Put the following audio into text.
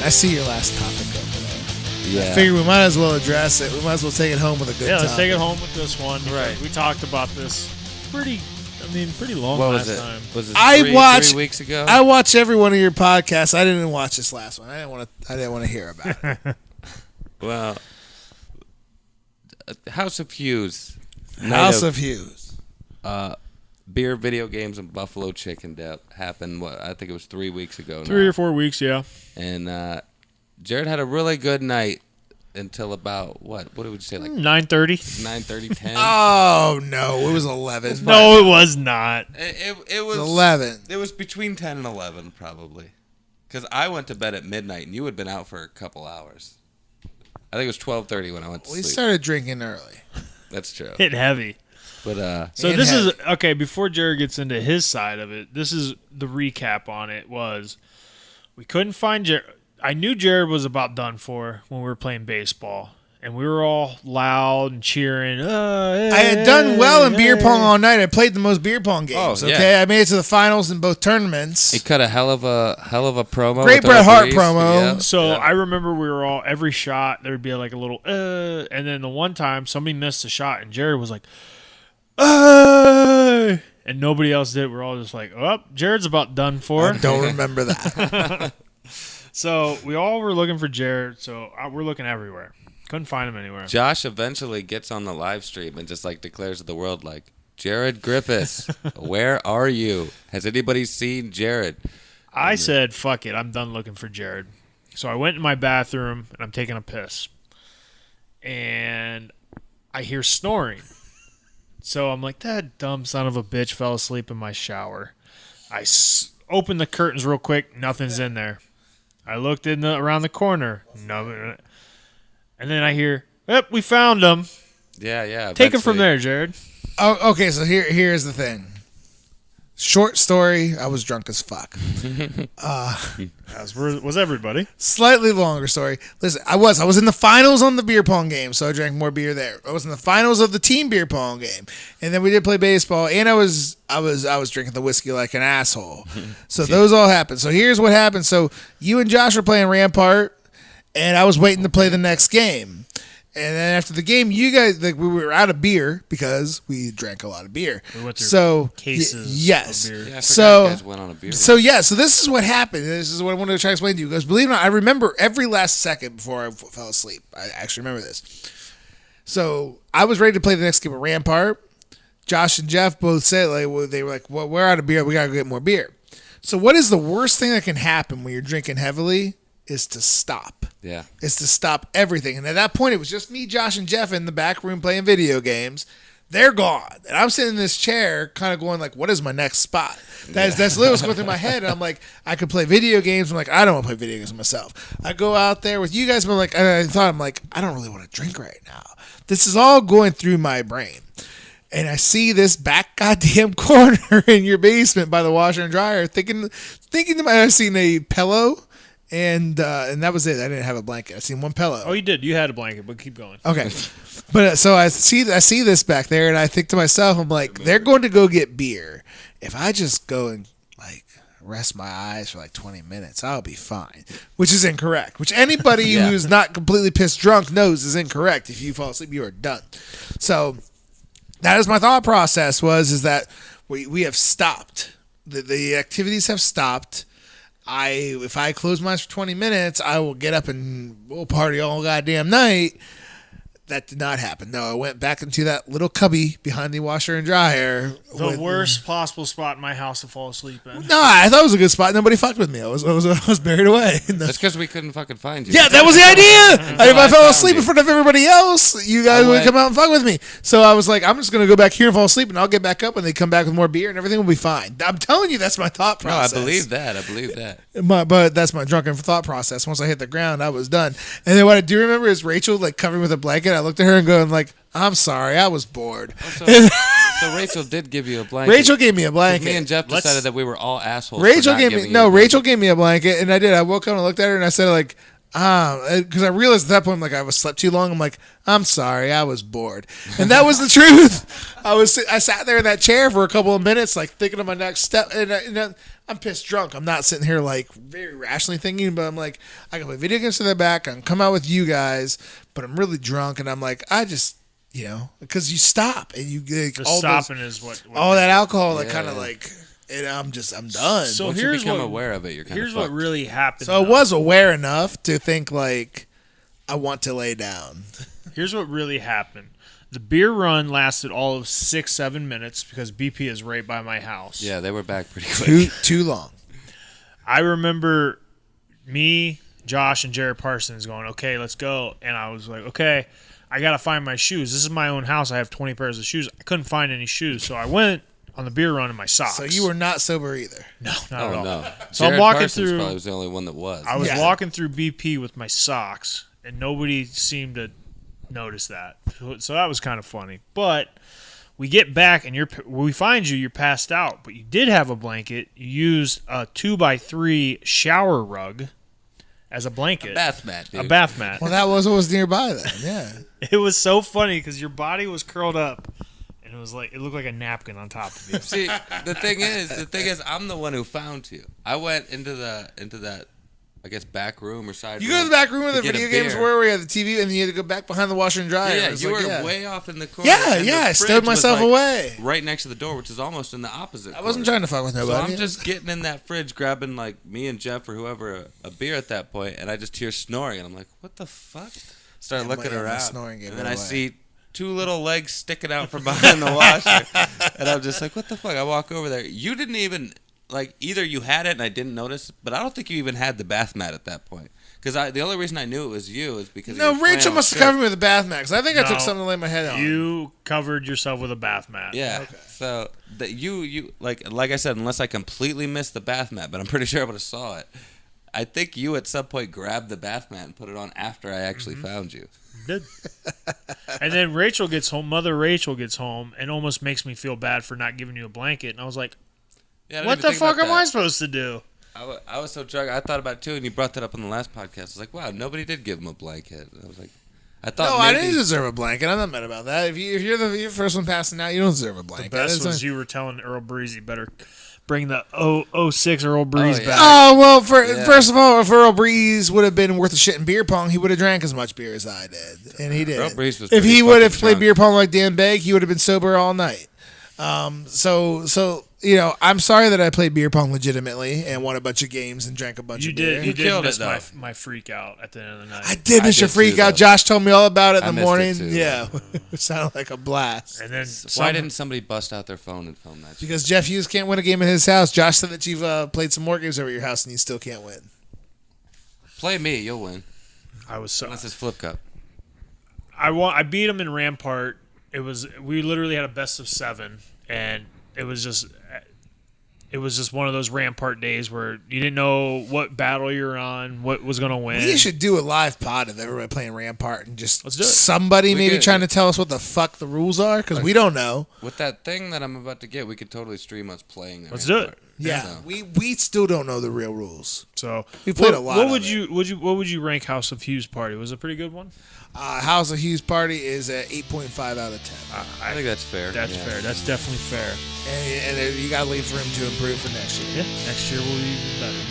I see your last topic over there. Yeah. I figure we might as well address it. We might as well take it home with a good Yeah, topic. let's take it home with this one. Right. We talked about this pretty long What last was it? time. Was it I watched 3 weeks ago? I watch every one of your podcasts. I didn't watch this last one. I didn't want to hear about it. Well, House of Hughes. House of Hughes. Beer, video games, and buffalo chicken happened. I think it was 3 weeks ago. 3 or 4 weeks, yeah. And Jerrod had a really good night until about what would you say, like 9:30. 9:30, 10? Oh no, it was 11. No, it was not. It was 11. It was between 10 and 11 probably, because I went to bed at midnight and you had been out for a couple hours. I think it was 12:30 when I went to We sleep. started drinking early. That's true. Hit heavy. But So And this heavy. is okay. Before Jerrod gets into his side of it, this is the recap on it. Was we couldn't find Jerrod. I knew Jerrod was about done for when we were playing baseball, and we were all loud and cheering. I had done well in beer pong all night. I played the most beer pong games. Oh, yeah. Okay, I made it to the finals in both tournaments. he cut a hell of a promo. Great with Bret the Hart referees. promo. Yeah. So Yeah. I remember we were all, every shot there would be like a little and then the one time somebody missed a shot and Jerrod was like and nobody else did. We're all just like, oh, Jared's about done for. I don't remember that. So we all were looking for Jerrod. So we're looking everywhere. Couldn't find him anywhere. Josh eventually gets on the live stream and just like declares to the world, like, Jerrod Griffiths, where are you? Has anybody seen Jerrod? I said, fuck it. I'm done looking for Jerrod. So I went in my bathroom and I'm taking a piss. And I hear snoring. So I'm like, that dumb son of a bitch fell asleep in my shower. I opened the curtains real quick. Nothing's in there. I looked around the corner. No. And then I hear, yep, we found him. Yeah. Take it from there, Jerrod. Oh, okay, so here's the thing. Short story, I was drunk as fuck. As was everybody. Slightly longer story. Listen, I was in the finals on the beer pong game, so I drank more beer there. I was in the finals of the team beer pong game, and then we did play baseball, and I was drinking the whiskey like an asshole. So those all happened. So here's what happened. So you and Josh were playing Rampart, and I was waiting to play the next game. And then after the game, you guys, like, we were out of beer because we drank a lot of beer. We went through So cases yes. of beer. Yeah, I forgot So you guys went on a beer so this is what happened. This is what I wanted to try to explain to you. Because believe it or not, I remember every last second before I fell asleep. I actually remember this. So I was ready to play the next game of Rampart. Josh and Jeff both said, like, they were like, well, we're out of beer. We got to get more beer. So what is the worst thing that can happen when you're drinking heavily is to stop. Yeah. Is to stop everything. And at that point, it was just me, Josh, and Jeff in the back room playing video games. They're gone. And I'm sitting in this chair kind of going like, what is my next spot? That's literally what's going through my head. And I'm like, I could play video games. I'm like, I don't want to play video games myself. I go out there with you guys, but I'm like, I don't really want to drink right now. This is all going through my brain. And I see this back goddamn corner in your basement by the washer and dryer, thinking to myself, I seen a pillow. And that was it. I didn't have a blanket. I seen one pillow. Oh, you did. You had a blanket, but keep going. Okay, but so I see this back there, and I think to myself, I'm like, they're going to go get beer. If I just go and like rest my eyes for like 20 minutes, I'll be fine. Which is incorrect. Which anybody who's not completely pissed drunk knows is incorrect. If you fall asleep, you are done. So that is my thought process. Is that we have stopped. The activities have stopped. If I close my eyes for 20 minutes, I will get up and we'll party all goddamn night. That did not happen. No, I went back into that little cubby behind the washer and dryer. The worst possible spot in my house to fall asleep in. No, I thought it was a good spot. Nobody fucked with me. I was buried away. That's because we couldn't fucking find you. Yeah, that was the idea. If I fell asleep in front of everybody else, you guys would come out and fuck with me. So I was like, I'm just going to go back here and fall asleep, and I'll get back up when they come back with more beer, and everything will be fine. I'm telling you, that's my thought process. No, I believe that. But that's my drunken thought process. Once I hit the ground, I was done. And then what I do remember is Rachel, like, covering with a blanket. I looked at her and going, like, I'm sorry, I was bored. So Rachel did give you a blanket. Rachel gave me a blanket. Me and Jeff decided that we were all assholes. Rachel gave me a blanket, and I did. I woke up and I looked at her and I said, like, because I realized at that point, like, I was slept too long. I'm like, I'm sorry, I was bored, and that was the truth. I sat there in that chair for a couple of minutes, like thinking of my next step, and I'm pissed drunk. I'm not sitting here like very rationally thinking, but I'm like, I can play video games to the back. I can come out with you guys, but I'm really drunk, and I'm like, I just, because you stop and you get The all stopping is what all that alcohol, like Yeah. kind of like. And I'm done. So Once here's you become what aware of it, you're kind of here's what really happened. So I though. was aware enough to think like I want to lay down. Here's what really happened. The beer run lasted all of 6-7 minutes because BP is right by my house. Yeah, they were back pretty quick. Too long. I remember me, Josh, and Jerrod Parsons going, okay, let's go. And I was like, okay, I got to find my shoes. This is my own house. I have 20 pairs of shoes. I couldn't find any shoes. So I went on the beer run in my socks. So you were not sober either. No, not at all. No. So I'm Jared walking Parsons through- probably was the only one that was. I was Yeah. walking through BP with my socks, and nobody seemed to notice that. So that was kind of funny. But we get back, and we find you're passed out, but you did have a blanket. You used a 2x3 shower rug as a blanket. Bath mat, dude. A bath mat. Well, that was what was nearby then. Yeah. It was so funny because your body was curled up, and it looked like a napkin on top of you. See, the thing is, I'm the one who found you. I went into that, I guess, back room or side You room. go to the back room where the to get a video games beer. were, where you had the TV, and then you had to go back behind the washer and dryer. Yeah, It was you like, were yeah. way off in the corner. Yeah, and the yeah, I fridge stowed was, myself like, away. right next to the door, which is almost in the opposite. I wasn't corner. trying to fuck with So nobody. I'm just getting in that fridge, grabbing like me and Jeff or whoever a beer at that point, and I just hear snoring, and I'm like, "What the fuck?" Start Yeah, looking my around, snoring gave and then it I away. see two little legs sticking out from behind the washer, and I'm just like, "What the fuck?" I walk over there. You didn't even either you had it and I didn't notice, but I don't think you even had the bath mat at that point. Because the only reason I knew it was you is because No, of your Rachel flannel must have shirt. covered me with a bath mat, because I think I took No, something to lay my head on. You covered yourself with a bath mat. Yeah. Okay. So that you like I said, unless I completely missed the bath mat, but I'm pretty sure I would have saw it. I think you at some point grabbed the bath mat and put it on after I actually found you. Did. And then Mother Rachel gets home and almost makes me feel bad for not giving you a blanket. And I was like, Yeah, I didn't what even the think fuck about am I that. supposed to do? I was so drunk. I thought about it too, and you brought that up on the last podcast. I was like, wow, nobody did give him a blanket. I was like, I thought No, I maybe. didn't deserve a blanket. I'm not mad about that. If you're the first one passing out, you don't deserve a blanket. The best That's was not- you were telling Earl Breeze, you better bring the 06 Earl Breeze yeah. back. Oh, well, Yeah. first of all, if Earl Breeze would have been worth a shit in beer pong, he would have drank as much beer as I did. And he did. Earl Breeze was If pretty he would have fucking played drunk. beer pong like Dan Begg, he would have been sober all night. So I'm sorry that I played beer pong legitimately and won a bunch of games and drank a bunch You of beer. did. You did killed miss it, though. my freak out at the end of the night. I did miss I your did freak too, out. though. Josh told me all about it I in the missed it morning. too. Yeah, it sounded like a blast. And then Why didn't somebody bust out their phone and film that? shit? Because Jeff Hughes can't win a game at his house. Josh said that you've played some more games over at your house and you still can't win. Play me, you'll win. I was so Unless it's flip cup. I beat him in Rampart. We literally had a best of 7, and it was just one of those Rampart days where you didn't know what battle you're on, what was going to win. We should do a live pod of everybody playing Rampart and just Let's do it. somebody We maybe could. trying to tell us what the fuck the rules are because we don't know. With that thing that I'm about to get, we could totally stream us playing that. Let's do it. Yeah, So- we still don't know the real rules. So We played a lot What of would it. what would you rank House of Hughes Party? Was it a pretty good one? House of Hughes Party is at 8.5 out of 10. I think that's fair. That's Yeah. fair. That's definitely fair. And you got to leave room to improve for next year. Yeah, next year will be even better.